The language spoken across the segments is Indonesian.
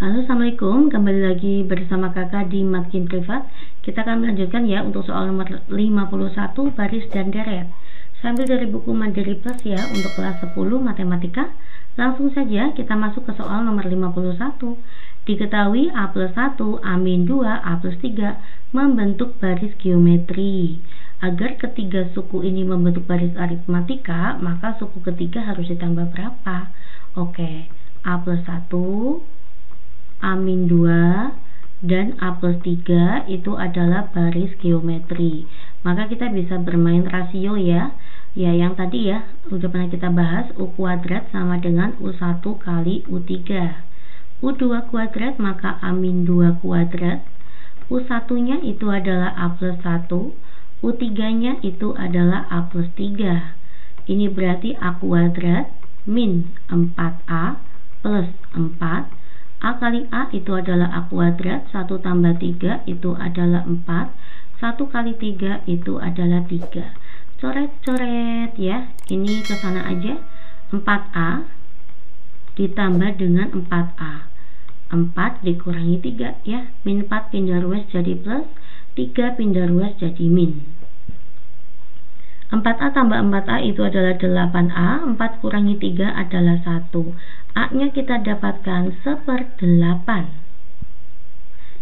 Halo, assalamualaikum. Kembali lagi bersama kakak di Makin Privat. Kita akan melanjutkan ya untuk soal nomor 51 baris dan deret. Saya ambil dari buku Mandiri Plus ya untuk kelas 10 matematika. Langsung saja kita masuk ke soal nomor 51. Diketahui A plus 1, A min 2, A plus 3 membentuk baris geometri. Agar ketiga suku ini membentuk baris aritmatika, maka suku ketiga harus ditambah berapa? Oke, A plus 1, A min 2 dan A plus 3 itu adalah baris geometri. Maka kita bisa bermain rasio ya. Ya, yang tadi ya udah pernah kita bahas, U kuadrat sama dengan U1 kali U3. U2 kuadrat maka A min 2 kuadrat. U1 nya itu adalah A plus 1, U3 nya itu adalah A plus 3. Ini berarti A kuadrat min 4A plus 4. A kali A itu adalah A kuadrat, 1 tambah 3 itu adalah 4, 1 kali 3 itu adalah 3. Coret-coret ya, ini ke sana aja. 4A ditambah dengan 4A, 4 dikurangi 3 ya, min 4 pindah ruas jadi plus, 3 pindah ruas jadi min. 4A tambah 4A itu adalah 8A, 4 kurangi 3 adalah 1. A nya kita dapatkan 1/8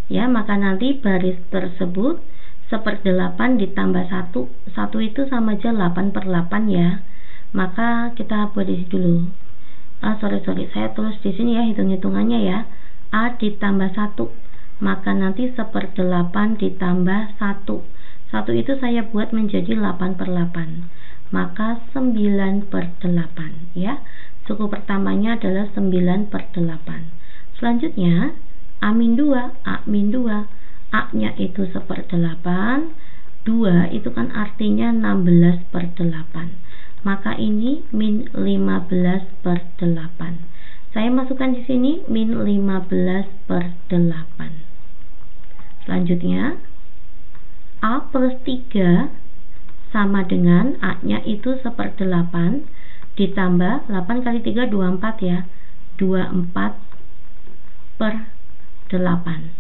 ya, maka nanti baris tersebut 1/8 ditambah 1, 1 itu sama aja 8/8 ya, maka kita buat di sini dulu. Saya tulis di sini ya hitung-hitungannya ya. A ditambah 1, maka nanti 1/8 ditambah 1, 1 itu saya buat menjadi 8/8, maka 9/8 ya. Suku pertamanya adalah 9/8. Selanjutnya A min 2, A min 2, A nya itu 1/8, 2 itu kan artinya 16/8, maka ini min 15/8. Saya masukkan di sini min 15/8. Selanjutnya A plus 3 sama dengan A nya itu 1/8 ditambah 8 kali 3 24 ya, 24/8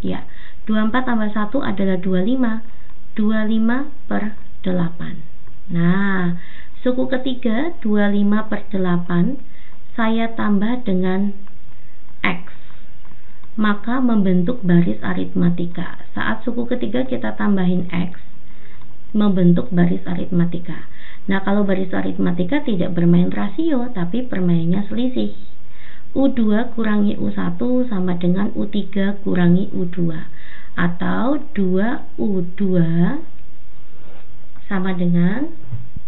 ya, 24 tambah 1 adalah 25, 25/8. Nah, suku ketiga 25/8 saya tambah dengan X, maka membentuk baris aritmatika. Saat suku ketiga kita tambahin X, membentuk baris aritmatika. Nah, kalau baris aritmatika tidak bermain rasio, tapi bermainnya selisih. U2 kurangi U1 sama dengan U3 kurangi U2, atau 2U2 sama dengan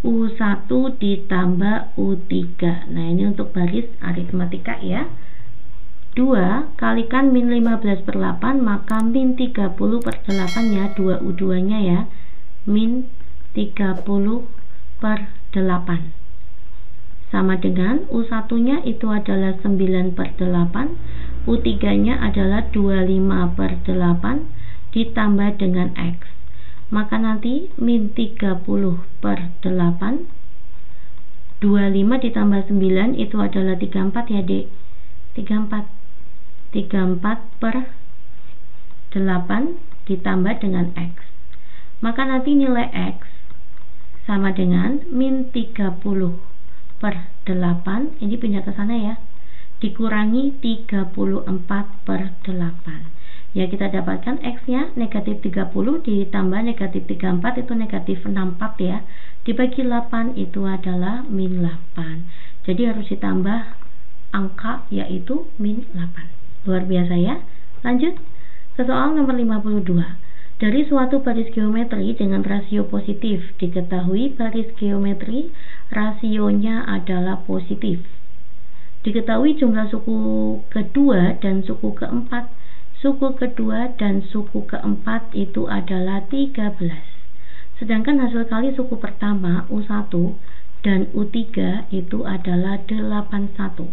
U1 ditambah U3. Nah, ini untuk baris aritmatika ya. 2 kalikan min 15/8, maka min 30/8 ya, 2U2 nya ya, min 30/8 sama dengan U1 nya itu adalah 9/8, U3 nya adalah 25/8 ditambah dengan X, maka nanti min 30/8, 25 ditambah 9 itu adalah 34 ya dek, 34/8 ditambah dengan X, maka nanti nilai X sama dengan min 30/8, ini pindah ke sana ya, dikurangi 34/8 ya, kita dapatkan X nya negatif 30 ditambah negatif 34 itu negatif 64 ya, dibagi 8 itu adalah min 8, jadi harus ditambah angka yaitu min 8. Luar biasa ya. Lanjut ke soal nomor 52. Dari suatu baris geometri dengan rasio positif, diketahui baris geometri rasionya adalah positif. Diketahui jumlah suku kedua dan suku keempat. Suku kedua dan suku keempat itu adalah 13. Sedangkan hasil kali suku pertama U1 dan U3 itu adalah 81.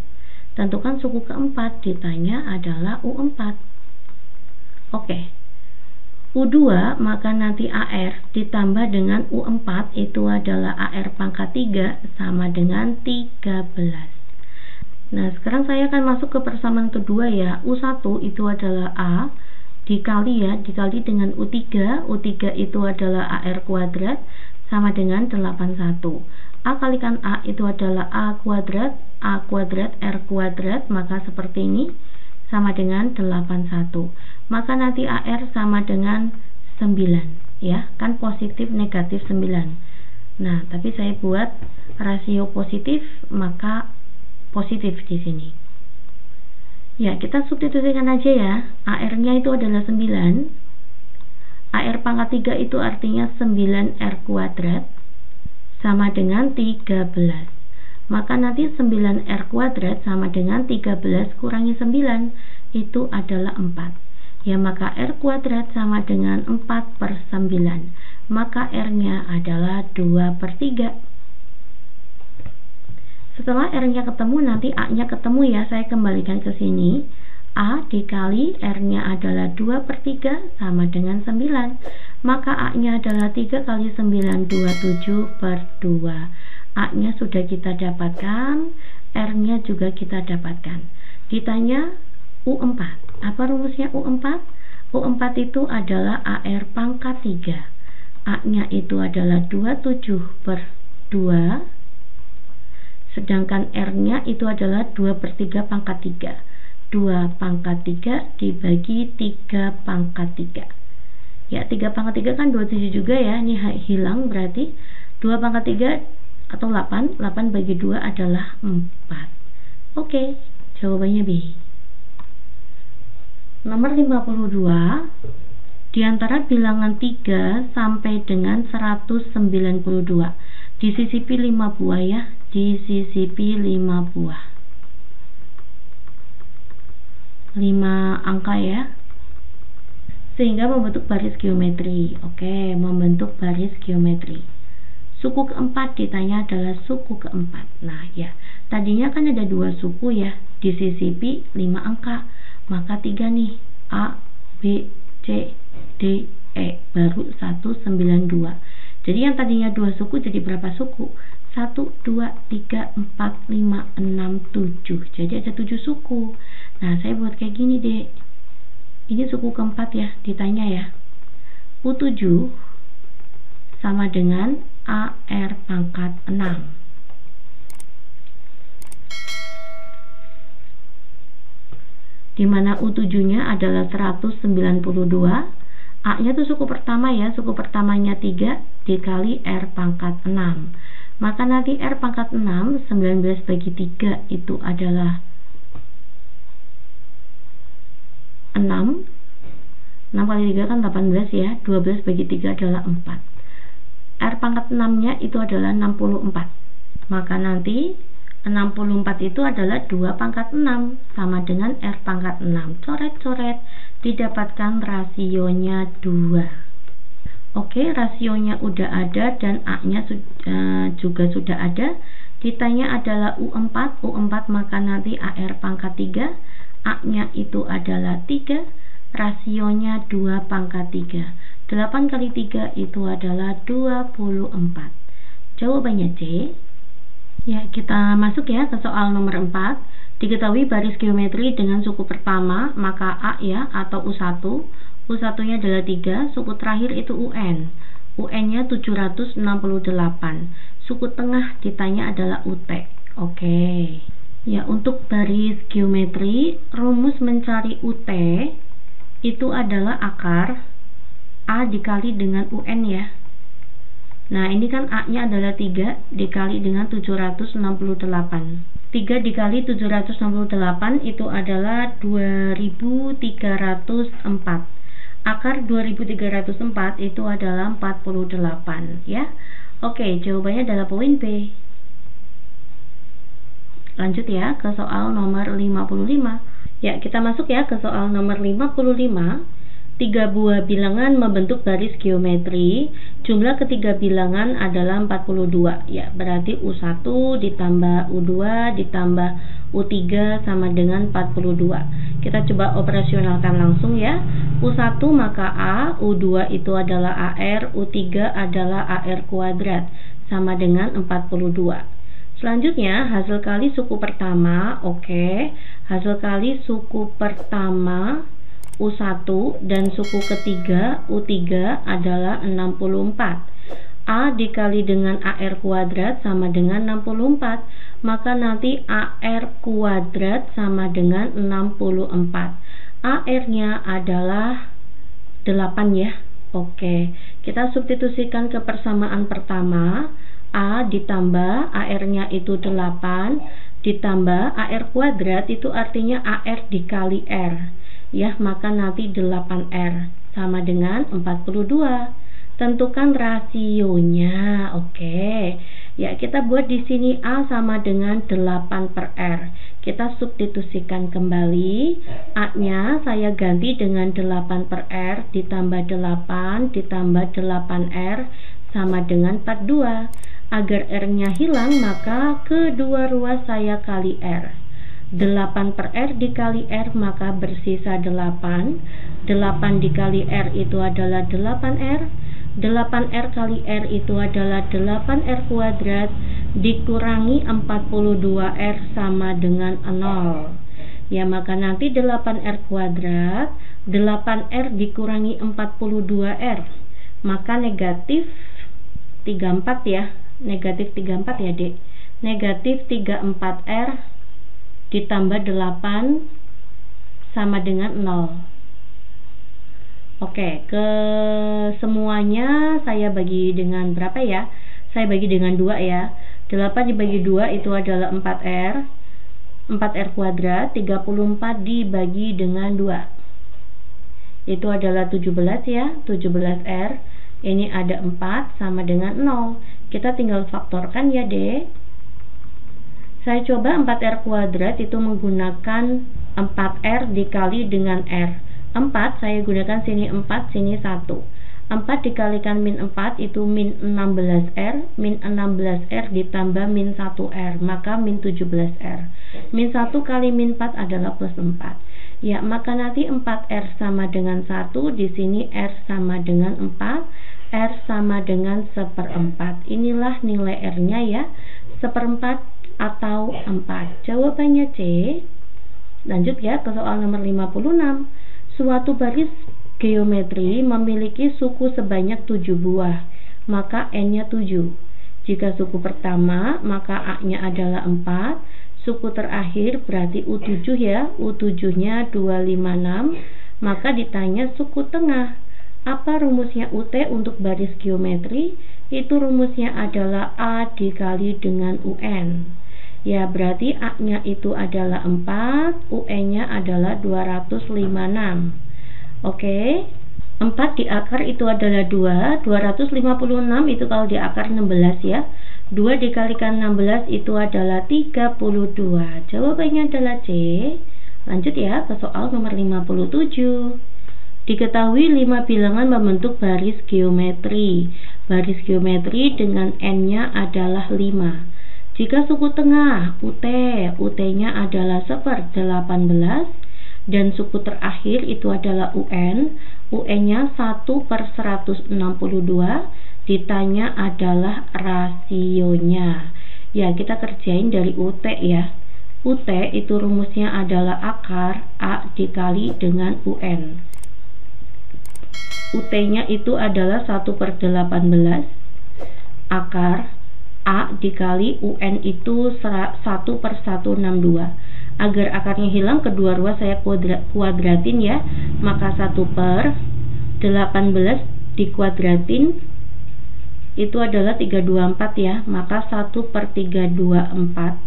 Tentukan suku keempat, ditanya adalah U4. Oke. U2 maka nanti AR ditambah dengan U4 itu adalah AR pangkat 3 sama dengan 13. Nah, sekarang saya akan masuk ke persamaan kedua ya. U1 itu adalah A dikali dengan U3. U3 itu adalah AR kuadrat sama dengan 81. A kalikan A itu adalah A kuadrat R kuadrat, maka seperti ini sama dengan 81. Maka nanti AR sama dengan 9 ya, kan positif negatif 9. Nah, tapi saya buat rasio positif, maka positif di sini. Ya, kita substitusikan aja ya. AR-nya itu adalah 9. AR pangkat 3 itu artinya 9R kuadrat sama dengan 13. Maka nanti 9R kuadrat sama dengan 13 kurangi 9 itu adalah 4. Ya, maka R kuadrat sama dengan 4/9. Maka R-nya adalah 2/3. Setelah R-nya ketemu, nanti A-nya ketemu ya. Saya kembalikan ke sini. A dikali R-nya adalah 2/3 sama dengan 9. Maka A-nya adalah 3 kali 9, 27/2. A-nya sudah kita dapatkan, R-nya juga kita dapatkan. Ditanya U4. Apa rumusnya U4? U4 itu adalah AR pangkat 3. A-nya itu adalah 27/2. Sedangkan R-nya itu adalah 2/3 pangkat 3. 2 pangkat 3 dibagi 3 pangkat 3. Ya, 3 pangkat 3 kan 27 juga ya. Ini hilang, berarti 2 pangkat 3 atau 8. 8 bagi 2 adalah 4. Oke, jawabannya B. Nomor 52. Di antara bilangan 3 sampai dengan 192. Disisipi 5 buah ya. Disisipi 5 buah. 5 angka ya. Sehingga membentuk baris geometri. Oke, membentuk baris geometri. Suku keempat ditanya adalah suku keempat. Nah ya, tadinya kan ada 2 suku ya. Disisipi 5 angka. Maka 3 nih. A, B, C, D, E. Baru 192. Jadi yang tadinya 2 suku jadi berapa suku? 1, 2, 3, 4, 5, 6, 7. Jadi ada 7 suku. Nah, saya buat kayak gini deh. Ini suku keempat ya, ditanya ya. U7 sama dengan AR pangkat 6. Dimana U7-nya adalah 192. A-nya itu suku pertama ya, suku pertamanya 3 dikali R pangkat 6. Maka nanti R pangkat 6, 19 bagi 3 itu adalah 6. 6 kali 3 kan 18 ya. 12 bagi 3 adalah 4. R pangkat 6-nya itu adalah 64. Maka nanti 64 itu adalah 2 pangkat 6 sama dengan R pangkat 6. Coret-coret, didapatkan rasionya 2. Oke, rasionya udah ada dan A-nya juga sudah ada. Ditanya adalah U4. U4 maka nanti AR pangkat 3. A-nya itu adalah 3. Rasionya 2 pangkat 3. 8 kali 3 itu adalah 24. Jawabannya C. Ya, kita masuk ya ke soal nomor 4. Diketahui baris geometri dengan suku pertama, maka A ya, atau U1. U1-nya adalah 3, suku terakhir itu UN. UN-nya 768. Suku tengah ditanya adalah UT. Oke. Ya, untuk baris geometri, rumus mencari UT itu adalah akar A dikali dengan UN ya. Nah, ini kan A-nya adalah 3 dikali dengan 768. 3 dikali 768 itu adalah 2304. Akar 2304 itu adalah 48 ya. Oke, jawabannya adalah poin B. Lanjut ya ke soal nomor 55. Ya, kita masuk ya ke soal nomor 55. 3 buah bilangan membentuk baris geometri. Jumlah ketiga bilangan adalah 42. Ya, berarti U1 ditambah U2 ditambah U3 sama dengan 42. Kita coba operasionalkan langsung ya. U1 maka A, U2 itu adalah AR, U3 adalah AR kuadrat sama dengan 42. Selanjutnya hasil kali suku pertama. Oke, hasil kali suku pertama U1 dan suku ketiga U3 adalah 64. A dikali dengan AR kuadrat sama dengan 64, maka nanti AR kuadrat sama dengan 64. AR nya adalah 8 ya. Oke, kita substitusikan ke persamaan pertama. A ditambah AR nya itu 8 ditambah AR kuadrat, itu artinya AR dikali R ya, maka nanti 8R sama dengan 42. Tentukan rasionya. Oke ya, kita buat di sini A sama dengan 8/R. Kita substitusikan kembali. A nya saya ganti dengan 8/R ditambah 8 ditambah 8R sama dengan 42. Agar R nya hilang, maka kedua ruas saya kali R. 8/R dikali R maka bersisa 8. 8 dikali R itu adalah 8R. 8R kali R itu adalah 8R kuadrat dikurangi 42R sama dengan 0. Ya, maka nanti 8R kuadrat 8R dikurangi 42R, maka negatif 34 ya. Negatif 34 ya, Dek. Negatif 34R ditambah 8 sama dengan 0. Oke, ke semuanya saya bagi dengan berapa ya? Saya bagi dengan 2 ya. 8 dibagi 2 itu adalah 4R. 4R kuadrat. 34 dibagi dengan 2 itu adalah 17 ya. 17R. Ini ada 4 sama dengan 0. Kita tinggal faktorkan ya, Dek. Saya coba 4R kuadrat itu menggunakan 4R dikali dengan R. 4 saya gunakan sini 4, sini 1. 4 dikalikan min 4 itu min 16R. Min 16R ditambah min 1R, maka min 17R. Min 1 kali min 4 adalah plus 4. Ya, maka nanti 4R sama dengan 1. Di sini R sama dengan 4. R sama dengan 1/4. Inilah nilai R nya ya, 1/4 atau 4. Jawabannya C. Lanjut ya ke soal nomor 56. Suatu baris geometri memiliki suku sebanyak 7 buah, maka N nya 7. Jika suku pertama, maka A nya adalah 4. Suku terakhir berarti U7 ya, U7 nya 256. Maka ditanya suku tengah. Apa rumusnya UT untuk baris geometri? Itu rumusnya adalah A dikali dengan UN. Ya, berarti A nya itu adalah 4, UN nya adalah 256. Oke, 4 di akar itu adalah 2, 256 itu kalau di akar 16 ya. 2 dikalikan 16 itu adalah 32. Jawabannya adalah C. Lanjut ya ke soal nomor 57. Diketahui 5 bilangan membentuk baris geometri. Baris geometri dengan N-nya adalah 5. Jika suku tengah UT, UT-nya adalah 1/18 dan suku terakhir itu adalah UN, UN-nya 1/162, ditanya adalah rasionya. Ya, kita kerjain dari UT ya. UT itu rumusnya adalah akar A dikali dengan UN. UT-nya itu adalah 1/18 akar A dikali UN itu 1/162. Agar akarnya hilang, kedua ruas saya kuadratin ya, maka 1/18 dikuadratin itu adalah 324 ya, maka 1/324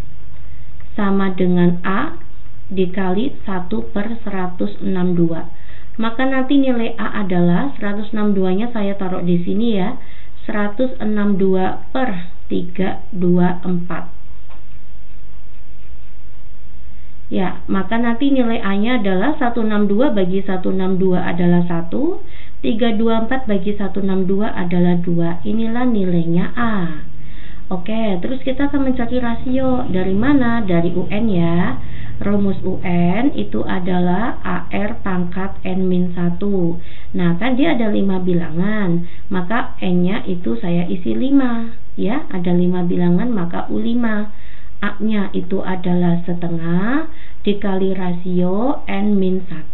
sama dengan A dikali 1/162. Maka nanti nilai A adalah 162 nya saya taruh di sini ya, 162/324. Ya, maka nanti nilai A nya adalah 162 bagi 162 adalah 1, 324 bagi 162 adalah 2. Inilah nilainya A. Oke, terus kita akan mencari rasio. Dari mana? Dari UN ya. Rumus UN itu adalah AR pangkat N-1. Nah, kan dia ada 5 bilangan, maka N-nya itu saya isi 5. ya, ada 5 bilangan, maka U5. A-nya itu adalah setengah dikali rasio N-1.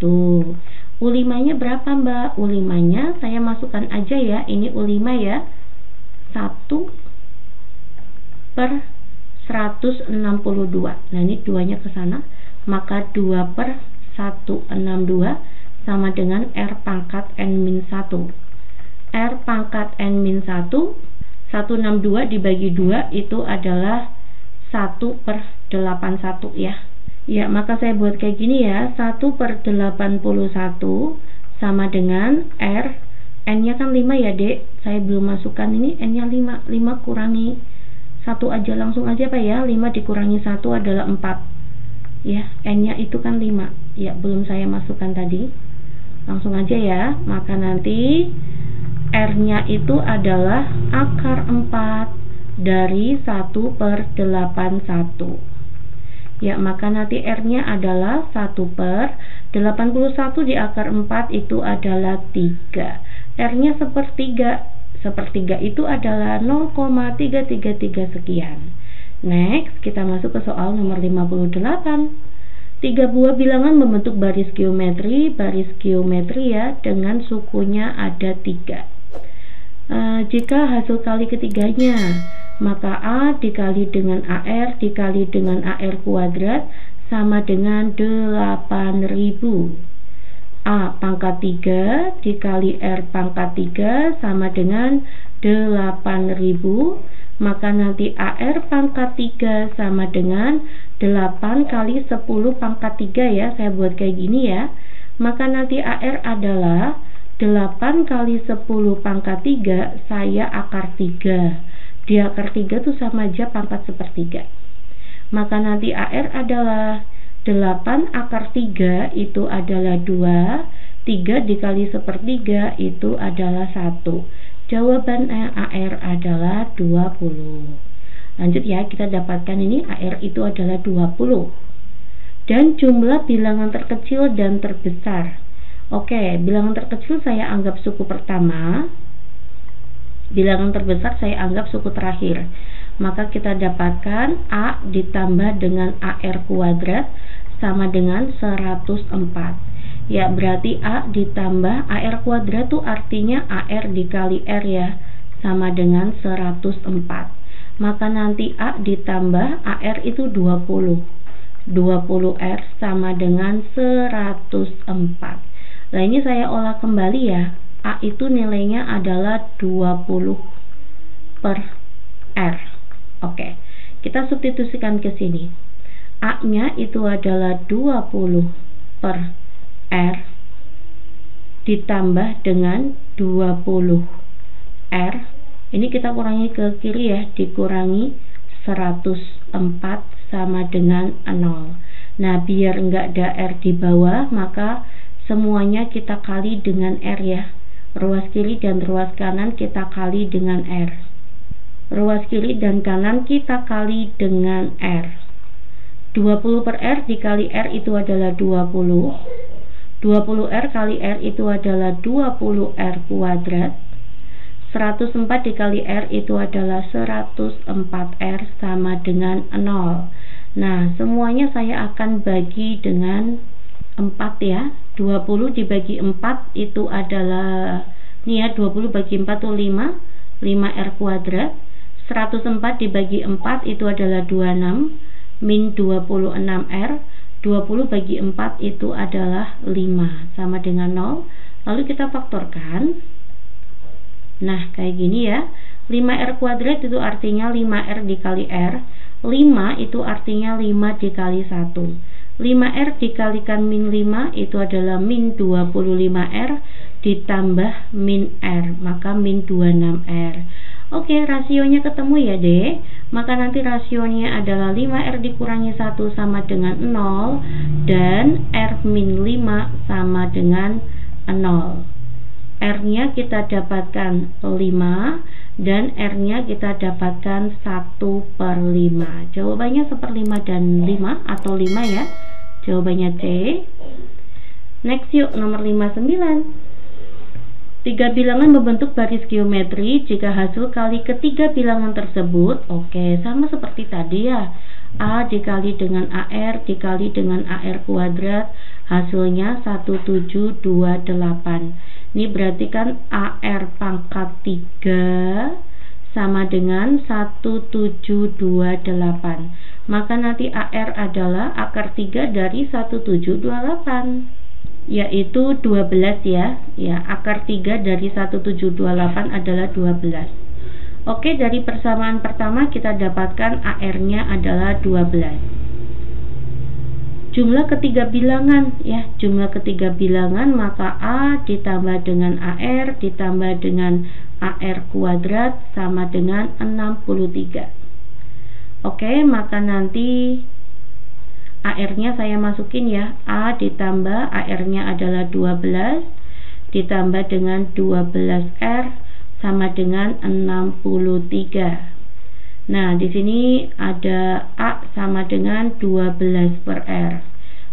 U5-nya berapa, Mbak? U5-nya saya masukkan aja ya, ini U5 ya, 1 per 162. Nah, ini 2-nya ke sana, maka 2 per 162 sama dengan R pangkat N-1. R pangkat N-1, 162 dibagi 2 itu adalah 1 per 81 ya. Ya, maka saya buat kayak gini ya, 1 per 81 sama dengan R, N-nya kan 5 ya dek, saya belum masukkan ini, N-nya 5, 5 kurangi 1 aja, langsung aja Pak ya, 5 dikurangi 1 adalah 4 ya, N-nya itu kan 5 ya, belum saya masukkan tadi, langsung aja ya, maka nanti R-nya itu adalah akar 4 dari 1 per 81 ya, maka nanti R-nya adalah 1 per 81 di akar 4 itu adalah 3. R-nya sepertiga. Sepertiga itu adalah 0,333 sekian. Next, kita masuk ke soal nomor 58. 3 buah bilangan membentuk baris geometri ya, dengan sukunya ada 3. Jika hasil kali ketiganya, maka A dikali dengan AR dikali dengan AR kuadrat sama dengan 8000. A pangkat 3 dikali R pangkat 3 sama dengan 8000, maka nanti AR pangkat 3 sama dengan 8 kali 10 pangkat 3 ya, saya buat kayak gini ya, maka nanti AR adalah 8 kali 10 pangkat 3, saya akar 3. Di akar 3 itu sama aja pangkat sepertiga. Maka nanti AR adalah 8 akar 3 itu adalah 2, 3 dikali sepertiga itu adalah 1. Jawabannya AR adalah 20. Lanjut ya, kita dapatkan ini AR itu adalah 20. Dan jumlah bilangan terkecil dan terbesar. Oke, bilangan terkecil saya anggap suku pertama, bilangan terbesar saya anggap suku terakhir. Maka kita dapatkan A ditambah dengan AR kuadrat sama dengan 104. Ya, berarti A ditambah AR kuadrat itu artinya AR dikali R ya, sama dengan 104. Maka nanti A ditambah AR itu 20. 20R sama dengan 104. Nah, ini saya olah kembali ya. A itu nilainya adalah 20 per R. Oke, kita substitusikan ke sini. A-nya itu adalah 20 per R ditambah dengan 20 R. Ini kita kurangi ke kiri ya, dikurangi 104 sama dengan 0. Nah, biar enggak ada R di bawah, maka semuanya kita kali dengan R ya. Ruas kiri dan ruas kanan kita kali dengan R. Ruas kiri dan kanan kita kali dengan R. 20 per R dikali R itu adalah 20. 20R kali R itu adalah 20R kuadrat. 104 dikali R itu adalah 104R sama dengan 0. Nah, semuanya saya akan bagi dengan 4 ya. 20 dibagi 4 itu adalah, nih ya, 20 bagi 4 itu 5, 5R kuadrat. 104 dibagi 4 itu adalah 26, min 26R. 20 bagi 4 itu adalah 5, sama dengan 0. Lalu kita faktorkan. Nah, kayak gini ya. 5R kuadrat itu artinya 5R dikali R. 5 itu artinya 5 dikali 1. 5R dikalikan min 5 itu adalah min 25R ditambah min R, maka min 26R. Oke, rasionya ketemu ya dek. Maka nanti rasionya adalah 5R dikurangi 1 sama dengan 0, dan R min 5 sama dengan 0. R nya kita dapatkan 5 dan R nya kita dapatkan 1 per 5. Jawabannya 1/5 dan 5 atau 5 ya. Jawabannya C. Next yuk, nomor 59. Tiga bilangan membentuk baris geometri jika hasil kali ketiga bilangan tersebut, oke, sama seperti tadi ya, A dikali dengan AR dikali dengan AR kuadrat, hasilnya 1728. Ini berarti kan AR pangkat 3 sama dengan 1728. Maka nanti AR adalah akar 3 dari 1728, yaitu 12 ya. Ya, akar 3 dari 1728 adalah 12. Oke, dari persamaan pertama kita dapatkan AR-nya adalah 12. Jumlah ketiga bilangan ya, jumlah ketiga bilangan, maka A ditambah dengan AR ditambah dengan AR kuadrat sama dengan 63. Oke, maka nanti AR-nya saya masukin ya, A ditambah AR-nya adalah 12 ditambah dengan 12R sama dengan 63. Nah, di sini ada A sama dengan 12 per R.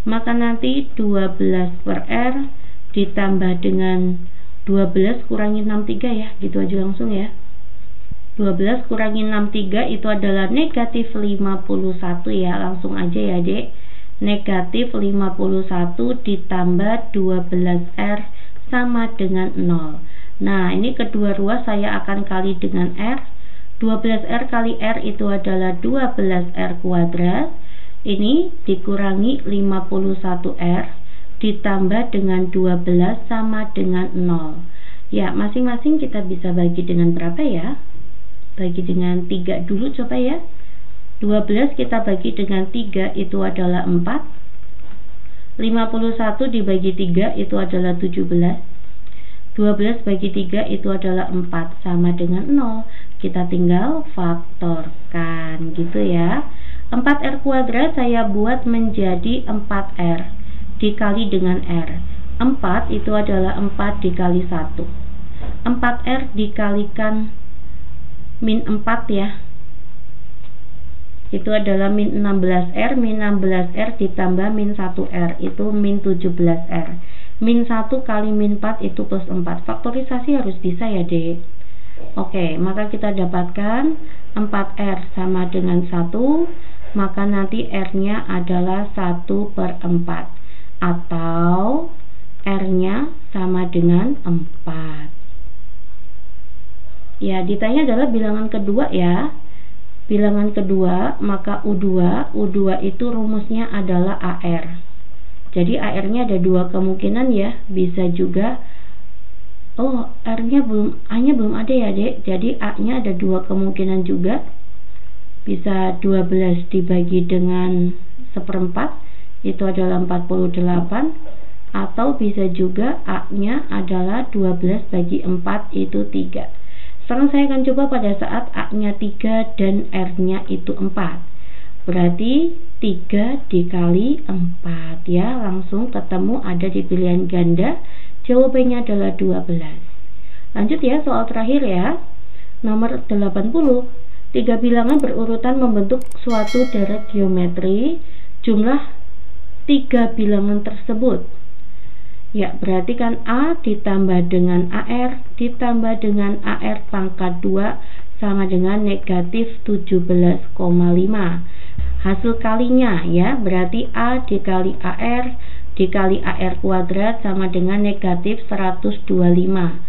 Maka nanti 12 per R ditambah dengan 12 kurangi 63 ya, gitu aja langsung ya. 12 kurangi 63 itu adalah negatif 51 ya, langsung aja ya dek. Negatif 51 ditambah 12R sama dengan 0. Nah, ini kedua ruas saya akan kali dengan R. 12R kali R itu adalah 12R kuadrat. Ini dikurangi 51R ditambah dengan 12 sama dengan 0. Ya, masing-masing kita bisa bagi dengan berapa ya? Bagi dengan 3 dulu coba ya. 12 kita bagi dengan 3 itu adalah 4. 51 dibagi 3 itu adalah 17. 12 bagi 3 itu adalah 4 sama dengan 0. Kita tinggal faktorkan gitu ya. 4R kuadrat saya buat menjadi 4R dikali dengan R. 4 itu adalah 4 dikali 1. 4R dikalikan min 4 ya. Itu adalah min 16R, min 16R ditambah min 1R itu min 17R. Min 1 kali min 4 itu plus 4. Faktorisasi harus bisa ya dek. Oke, maka kita dapatkan 4R sama dengan 1. Maka nanti R-nya adalah 1 per 4. Atau R-nya sama dengan 4. Ya, ditanya adalah bilangan kedua ya. Bilangan kedua, maka U2 itu rumusnya adalah AR. Jadi AR-nya ada dua kemungkinan ya, bisa juga A-nya belum ada ya dek. Jadi A-nya ada dua kemungkinan juga. Bisa 12 dibagi dengan 1/4 itu adalah 48, atau bisa juga A-nya adalah 12 bagi 4 itu 3. Sekarang saya akan coba pada saat A-nya 3 dan R-nya itu 4. Berarti 3 dikali 4 ya, langsung ketemu ada di pilihan ganda. Jawabannya adalah 12. Lanjut ya, soal terakhir ya. Nomor 80. 3 bilangan berurutan membentuk suatu deret geometri. Jumlah 3 bilangan tersebut. Ya, berarti kan A ditambah dengan AR ditambah dengan AR pangkat 2 sama dengan negatif 17,5. Hasil kalinya ya, berarti A dikali AR dikali AR kuadrat sama dengan negatif 125.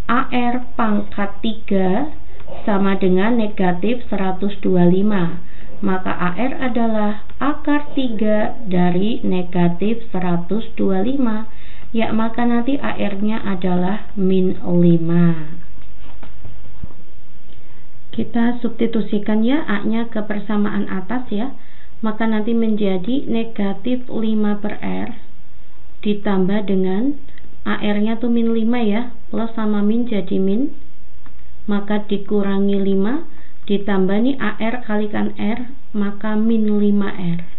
AR pangkat 3 sama dengan negatif 125. Maka AR adalah akar 3 dari negatif 125. Ya, maka nanti AR-nya adalah min 5. Kita substitusikan ya A-nya ke persamaan atas ya. Maka nanti menjadi negatif 5 per R ditambah dengan AR-nya tuh min 5 ya, plus sama min jadi min, maka dikurangi 5 ditambah nih AR kalikan R, maka min 5R.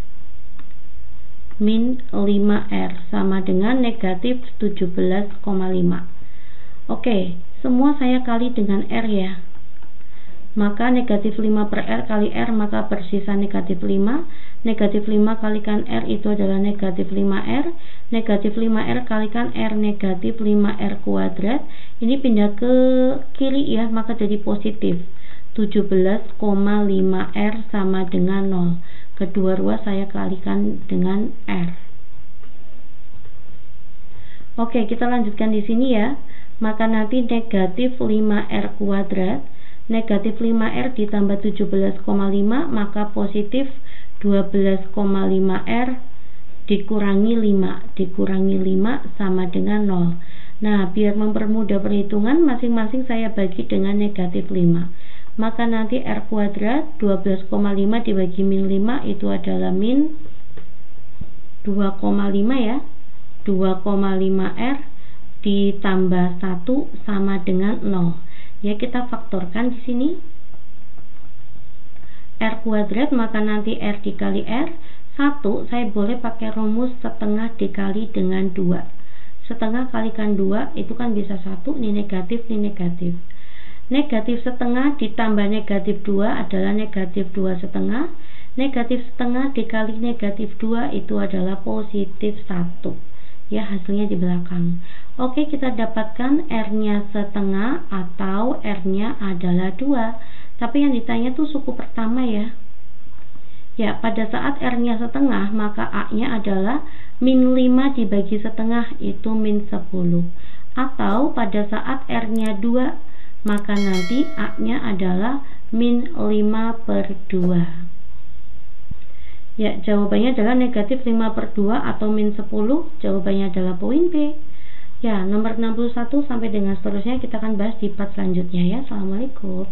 Min 5R sama dengan negatif 17,5. Oke, semua saya kali dengan R ya. maka negatif 5 per R kali R, maka bersisa negatif 5. Negatif 5 kalikan R itu adalah negatif 5R. Negatif 5R kalikan R, negatif 5R kuadrat. Ini pindah ke kiri ya, maka jadi positif 17,5R sama dengan 0. Kedua ruas saya kalikan dengan R. Oke, kita lanjutkan di sini ya. Maka nanti negatif 5R kuadrat, negatif 5R ditambah 17,5, maka positif 12,5R dikurangi 5 sama dengan 0. Nah, biar mempermudah perhitungan, masing-masing saya bagi dengan negatif 5. Maka nanti R kuadrat 12,5 dibagi min 5 itu adalah min 2,5 ya. 2,5R ditambah 1 sama dengan 0. Ya, kita faktorkan di sini. R kuadrat maka nanti R dikali R. 1 saya boleh pakai rumus setengah dikali dengan 2. Setengah kalikan 2 itu kan bisa 1, ini negatif, ini negatif. Negatif setengah ditambah negatif 2 adalah negatif 2 setengah. Negatif setengah dikali negatif 2 itu adalah positif 1. Ya, hasilnya di belakang. Oke, kita dapatkan R-nya setengah atau R-nya adalah 2. Tapi yang ditanya tuh suku pertama ya. Ya, pada saat R-nya setengah, maka A-nya adalah min 5 dibagi setengah, itu min 10. Atau pada saat R-nya 2, maka nanti A-nya adalah min 5 per 2. Ya, jawabannya adalah negatif 5 per 2 atau min 10. Jawabannya adalah poin B. Ya, nomor 61 sampai dengan seterusnya kita akan bahas di part selanjutnya ya. Assalamualaikum.